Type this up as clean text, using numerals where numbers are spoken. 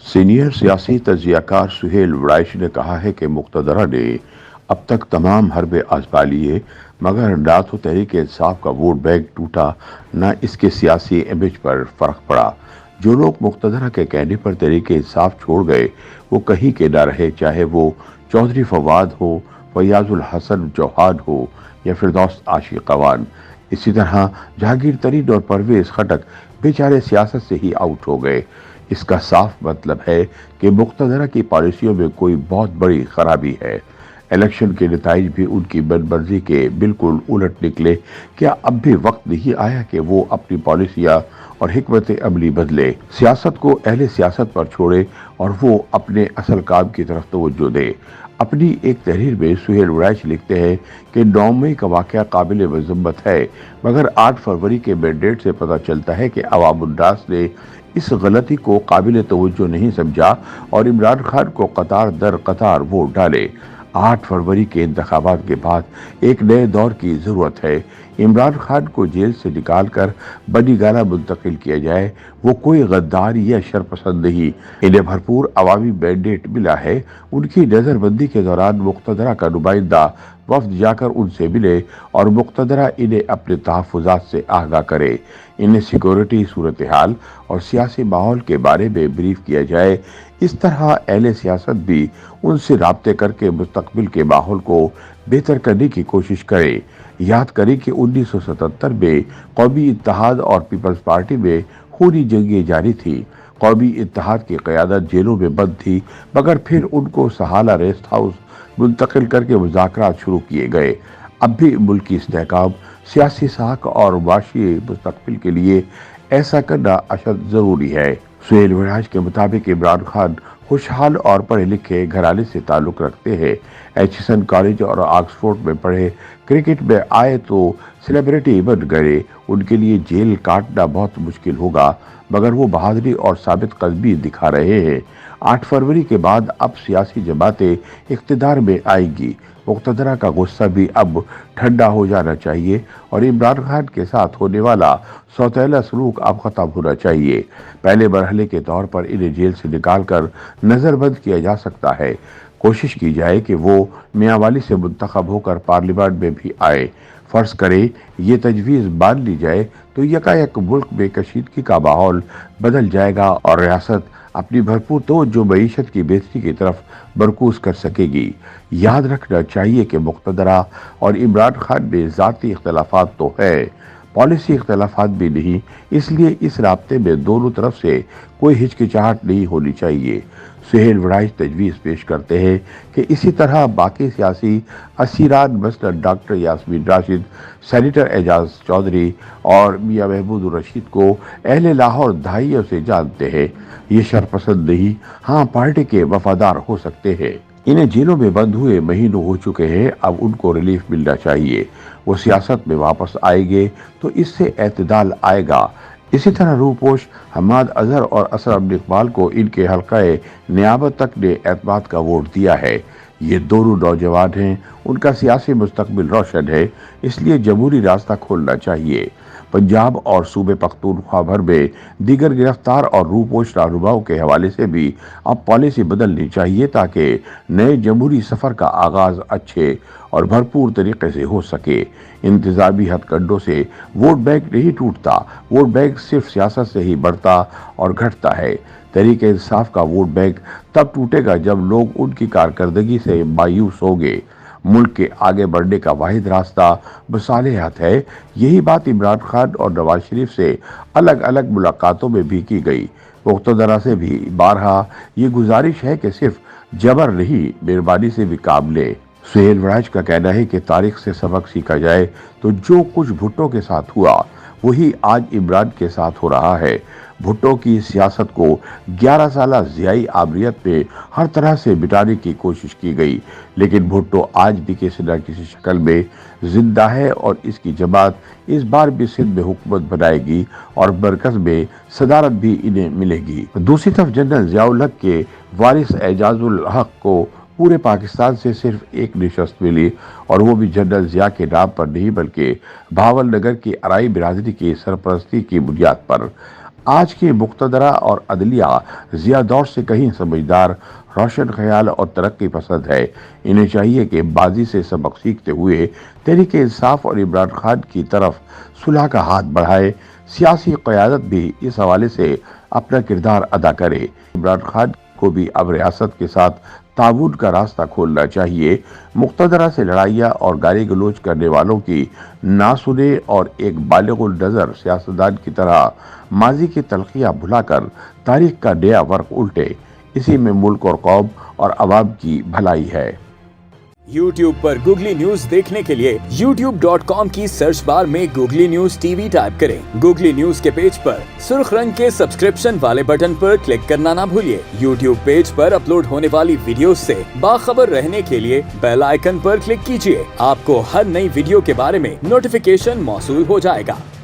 Senior سیاسی تجزیہ کار سہیل وڑائچ نے کہا ہے کہ مقتدرہ نے اب تک تمام حربے آزما لیے مگر نہ تو تحریک انصاف کا ووٹ بینک ٹوٹا نہ اس کے سیاسی امیج پر فرق پڑا۔ جو لوگ مقتدرہ کے کہنے پر تحریک انصاف چھوڑ گئے وہ کہیں کے نہ رہے، چاہے وہ چودھری فواد ہو، فیاض الحسن چوہان ہو یا فردوس عاشقوان۔ اسی طرح جہانگیر ترین اور پرویز خٹک بیچارے سیاست سے ہی آؤٹ ہو گئے۔ اس کا صاف مطلب ہے کہ مقتدرہ کی پالیسیوں میں کوئی بہت بڑی خرابی ہے۔ الیکشن کے نتائج بھی ان کی من مرضی کے بالکل الٹ نکلے۔ کیا اب بھی وقت نہیں آیا کہ وہ اپنی پالیسیاں اور حکمت عملی بدلے، سیاست کو اہل سیاست پر چھوڑے اور وہ اپنے اصل کام کی طرف توجہ دے؟ اپنی ایک تحریر میں سہیل وڑائچ لکھتے ہیں کہ 9 مئی کا واقعہ قابل مذمت ہے، مگر 8 فروری کے مینڈیٹ سے پتہ چلتا ہے کہ عوام الناس نے اس غلطی کو قابل توجہ نہیں سمجھا اور عمران خان کو قطار در قطار ووٹ ڈالے۔ 8 فروری کے انتخابات کے بعد ایک نئے دور کی ضرورت ہے۔ عمران خان کو جیل سے نکال کر بنی گالہ منتقل کیا جائے۔ وہ کوئی غدار یا شرپسند نہیں، انہیں بھرپور عوامی مینڈیٹ ملا ہے۔ ان کی نظر بندی کے دوران مقتدرہ کا نمائندہ وفد جا کر ان سے ملے اور مقتدرہ انہیں اپنے تحفظات سے آگاہ کرے، انہیں سیکورٹی صورتحال اور سیاسی ماحول کے بارے میں بریف کیا جائے۔ اس طرح اہل سیاست بھی ان سے رابطے کر کے مستقبل کے ماحول کو بہتر کرنے کی کوشش کرے۔ یاد کریں کہ 1977 میں قومی اتحاد اور پیپلز پارٹی میں خونی جنگیں جاری تھیں۔ قومی اتحاد کی قیادت جیلوں میں بند تھی، مگر پھر ان کو سہالہ ریسٹ ہاؤس منتقل کر کے مذاکرات شروع کیے گئے۔ اب بھی ملکی استحکام، سیاسی ساکھ اور معاشی مستقبل کے لیے ایسا کرنا اشد ضروری ہے۔ سہیل وڑائچ کے مطابق عمران خان خوشحال اور پڑھے لکھے گھرانے سے تعلق رکھتے ہیں، ایچسن کالج اور آکسفورڈ میں پڑھے، کرکٹ میں آئے تو سیلیبریٹی بن گئے۔ ان کے لیے جیل کاٹنا بہت مشکل ہوگا، مگر وہ بہادری اور ثابت قدمی دکھا رہے ہیں۔ 8 فروری کے بعد اب سیاسی جماعتیں اقتدار میں آئیں گی۔ مقتدرہ کا غصہ بھی اب ٹھنڈا ہو جانا چاہیے اور عمران خان کے ساتھ ہونے والا سوتیلا سلوک اب ختم ہونا چاہیے۔ پہلے مرحلے کے طور پر انہیں جیل سے نکال کر نظر بند کیا جا سکتا ہے۔ کوشش کی جائے کہ وہ میاں والی سے منتخب ہو کر پارلیمان میں بھی آئے۔ فرض کریں یہ تجویز مان لی جائے تو یکایک ملک میں کشیدگی کا ماحول بدل جائے گا اور ریاست اپنی بھرپور توجہ معیشت کی بہتری کی طرف مرکوز کر سکے گی۔ یاد رکھنا چاہیے کہ مقتدرہ اور عمران خان میں ذاتی اختلافات تو ہیں، پالیسی اختلافات بھی نہیں، اس لیے اس رابطے میں دونوں طرف سے کوئی ہچکچاہٹ نہیں ہونی چاہیے۔ سہیل وڑائچ تجویز پیش کرتے ہیں کہ اسی طرح باقی سیاسی اسیران مثلا ڈاکٹر یاسمین راشد، سینیٹر اعجاز چودھری اور میاں محمود الرشید کو اہل لاہور دہائیوں سے جانتے ہیں۔ یہ شرپسند نہیں، ہاں پارٹی کے وفادار ہو سکتے ہیں۔ انہیں جیلوں میں بند ہوئے مہینوں ہو چکے ہیں، اب ان کو ریلیف ملنا چاہیے۔ وہ سیاست میں واپس آئیں گے تو اس سے اعتدال آئے گا۔ اسی طرح روپوش حماد اظہر اور اسر عبد اقبال کو ان کے حلقہ نیابت تک نے اعتماد کا ووٹ دیا ہے۔ یہ دونوں نوجوان ہیں، ان کا سیاسی مستقبل روشن ہے، اس لیے جمہوری راستہ کھولنا چاہیے۔ پنجاب اور صوبے پختونخوا بھر میں دیگر گرفتار اور روپوش رہنماؤں کے حوالے سے بھی اب پالیسی بدلنی چاہیے تاکہ نئے جمہوری سفر کا آغاز اچھے اور بھرپور طریقے سے ہو سکے۔ انتظامی ہتھ کنڈوں سے ووٹ بینک نہیں ٹوٹتا، ووٹ بینک صرف سیاست سے ہی بڑھتا اور گھٹتا ہے۔ تحریک انصاف کا ووٹ بینک تب ٹوٹے گا جب لوگ ان کی کارکردگی سے مایوس ہوں گے۔ ملک کے آگے بڑھنے کا واحد راستہ مصالحت ہے۔ یہی بات عمران خان اور نواز شریف سے الگ الگ ملاقاتوں میں بھی کی گئی۔ مقتدرہ سے بھی بارہا یہ گزارش ہے کہ صرف جبر نہیں، مہربانی سے بھی کام لے۔ سہیل وڑائچ کا کہنا ہے کہ تاریخ سے سبق سیکھا جائے تو جو کچھ بھٹو کے ساتھ ہوا وہی آج عمران کے ساتھ ہو رہا ہے۔ بھٹو کی سیاست کو 11 سالہ ضیائی آمریت میں ہر طرح سے مٹانے کی کوشش کی گئی، لیکن بھٹو آج بھی کسی نہ کسی شکل میں زندہ ہے اور اس کی جماعت اس بار بھی سندھ میں حکومت بنائے گی اور مرکز میں صدارت بھی انہیں ملے گی۔ دوسری طرف جنرل ضیاء الحق کے وارث اعجاز الحق کو پورے پاکستان سے صرف ایک نشست ملی اور وہ بھی جنرل ضیاء کے نام پر نہیں بلکہ بھاول نگر کی ارائی برادری کی سرپرستی کی بنیاد پر۔ آج کے مقتدرہ اور عدلیہ ضیاء دور سے کہیں سمجھدار، روشن خیال اور ترقی پسند ہے۔ انہیں چاہیے کہ بازی سے سبق سیکھتے ہوئے تحریک انصاف اور عمران خان کی طرف صلح کا ہاتھ بڑھائے۔ سیاسی قیادت بھی اس حوالے سے اپنا کردار ادا کرے۔ عمران خان کو بھی اب ریاست کے ساتھ تعاون کا راستہ کھولنا چاہیے۔ مقتدرہ سے لڑائیاں اور گالی گلوچ کرنے والوں کی نہ سنے اور ایک بالغ النظر سیاستدان کی طرح ماضی کی تلخیاں بھلا کر تاریخ کا نیا ورق الٹے۔ اسی میں ملک اور قوم اور عوام کی بھلائی ہے۔ YouTube پر گوگلی نیوز دیکھنے کے لیے youtube.com کی سرچ بار میں googly news T V type کریں۔ گوگلی نیوز کے پیج پر سرخ رنگ کے سبسکرپشن والے بٹن پر کلک کرنا نہ بھولیے۔ YouTube پیج پر اپلوڈ ہونے والی ویڈیوز سے باخبر رہنے کے لیے بیل آئیکن پر کلک کیجیے۔ آپ کو ہر نئی ویڈیو کے بارے میں نوٹیفیکیشن موصول ہو جائے گا۔